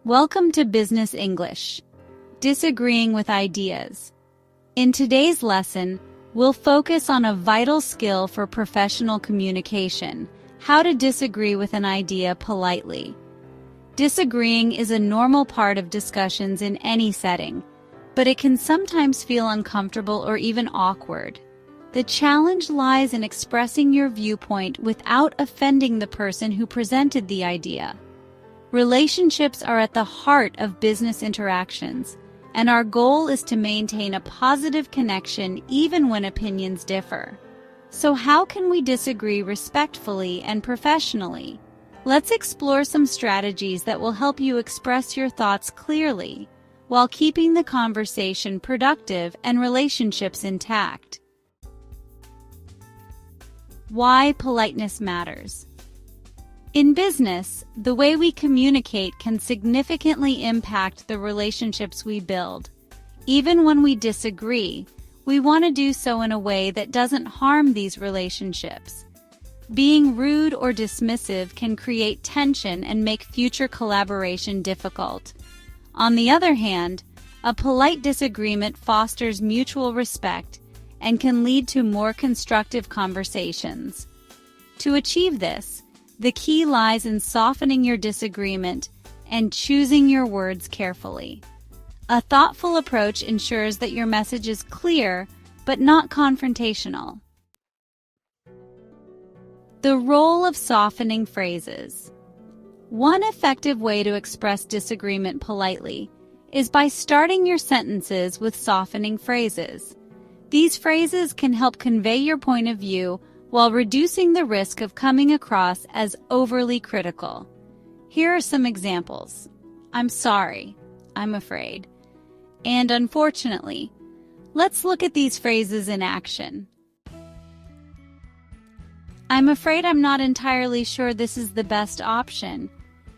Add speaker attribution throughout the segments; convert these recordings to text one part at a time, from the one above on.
Speaker 1: Welcome to Business English, Disagreeing with Ideas. In today's lesson, we'll focus on a vital skill for professional communication, how to disagree with an idea politely. Disagreeing is a normal part of discussions in any setting, but it can sometimes feel uncomfortable or even awkward. The challenge lies in expressing your viewpoint without offending the person who presented the idea. Relationships are at the heart of business interactions, and our goal is to maintain a positive connection even when opinions differ. So how can we disagree respectfully and professionally? Let's explore some strategies that will help you express your thoughts clearly, while keeping the conversation productive and relationships intact. Why politeness matters. In business, the way we communicate can significantly impact the relationships we build. Even when we disagree, we want to do so in a way that doesn't harm these relationships. Being rude or dismissive can create tension and make future collaboration difficult. On the other hand, a polite disagreement fosters mutual respect and can lead to more constructive conversations. To achieve this, the key lies in softening your disagreement and choosing your words carefully. A thoughtful approach ensures that your message is clear but not confrontational. The role of softening phrases. One effective way to express disagreement politely is by starting your sentences with softening phrases. These phrases can help convey your point of view while reducing the risk of coming across as overly critical. Here are some examples. I'm sorry, I'm afraid, and unfortunately. Let's look at these phrases in action. I'm afraid I'm not entirely sure this is the best option.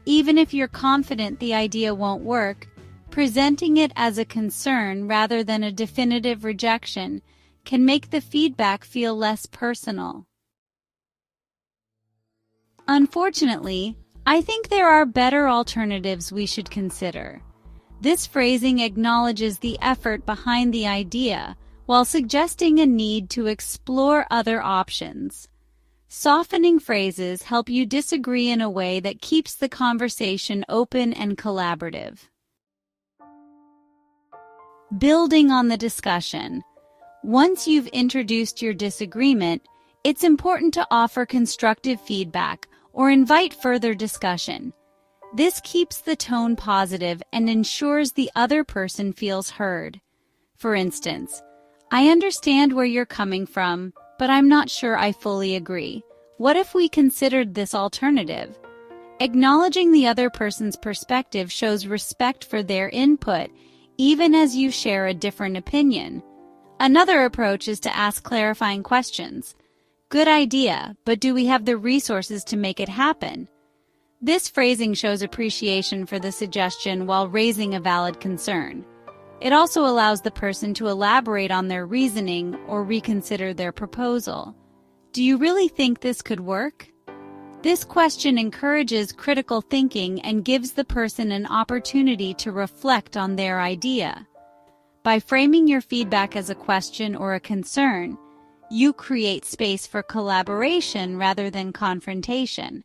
Speaker 1: Even if you're confident the idea won't work, presenting it as a concern rather than a definitive rejection can make the feedback feel less personal. Unfortunately, I think there are better alternatives we should consider. This phrasing acknowledges the effort behind the idea while suggesting a need to explore other options. Softening phrases help you disagree in a way that keeps the conversation open and collaborative. Building on the discussion. Once you've introduced your disagreement, it's important to offer constructive feedback or invite further discussion. This keeps the tone positive and ensures the other person feels heard. For instance, I understand where you're coming from, but I'm not sure I fully agree. What if we considered this alternative? Acknowledging the other person's perspective shows respect for their input, even as you share a different opinion. Another approach is to ask clarifying questions. Good idea, but do we have the resources to make it happen? This phrasing shows appreciation for the suggestion while raising a valid concern. It also allows the person to elaborate on their reasoning or reconsider their proposal. Do you really think this could work? This question encourages critical thinking and gives the person an opportunity to reflect on their idea. By framing your feedback as a question or a concern, you create space for collaboration rather than confrontation.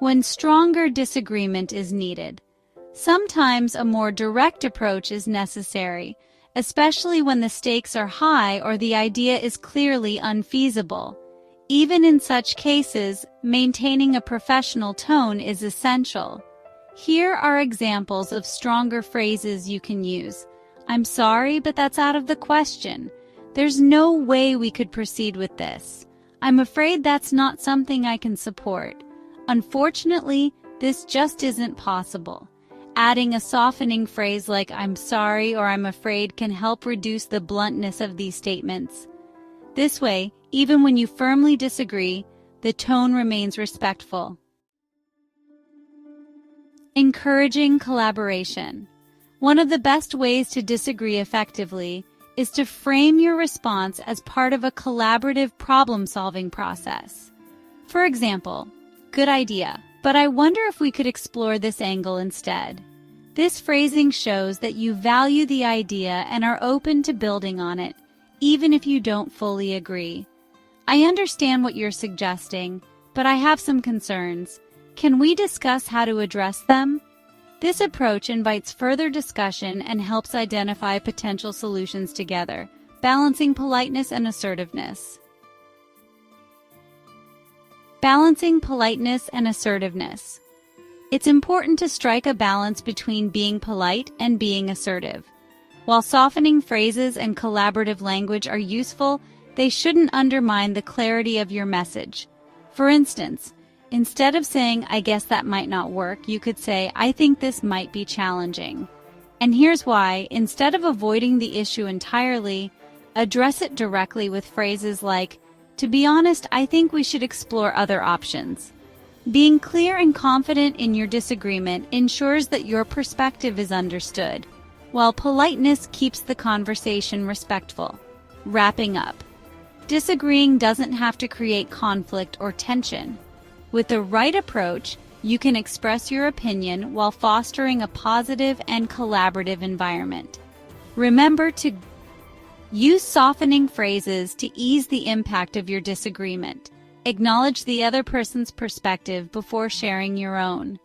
Speaker 1: When stronger disagreement is needed, sometimes a more direct approach is necessary, especially when the stakes are high or the idea is clearly unfeasible. Even in such cases, maintaining a professional tone is essential. Here are examples of stronger phrases you can use. I'm sorry, but that's out of the question. There's no way we could proceed with this. I'm afraid that's not something I can support. Unfortunately, this just isn't possible. Adding a softening phrase like I'm sorry or I'm afraid can help reduce the bluntness of these statements. This way, even when you firmly disagree, the tone remains respectful. Encouraging collaboration. One of the best ways to disagree effectively is to frame your response as part of a collaborative problem-solving process. For example, good idea, But I wonder if we could explore this angle instead. This phrasing shows that you value the idea and are open to building on it, even if you don't fully agree. I understand what you're suggesting, but I have some concerns. Can we discuss how to address them? This approach invites further discussion and helps identify potential solutions together, balancing politeness and assertiveness. Balancing politeness and assertiveness. It's important to strike a balance between being polite and being assertive. While softening phrases and collaborative language are useful, they shouldn't undermine the clarity of your message. For instance, instead of saying, "I guess that might not work," you could say, "I think this might be challenging." And here's why: instead of avoiding the issue entirely, address it directly with phrases like, "To be honest, I think we should explore other options." Being clear and confident in your disagreement ensures that your perspective is understood, while politeness keeps the conversation respectful. Wrapping up. Disagreeing doesn't have to create conflict or tension. With the right approach, you can express your opinion while fostering a positive and collaborative environment. Remember to use softening phrases to ease the impact of your disagreement. Acknowledge the other person's perspective before sharing your own.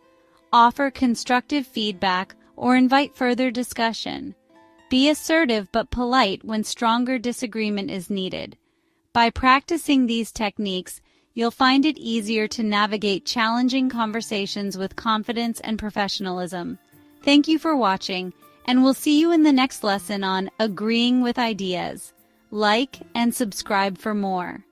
Speaker 1: Offer constructive feedback or invite further discussion. Be assertive but polite when stronger disagreement is needed. By practicing these techniques, you'll find it easier to navigate challenging conversations with confidence and professionalism. Thank you for watching, and we'll see you in the next lesson on agreeing with ideas. Like and subscribe for more.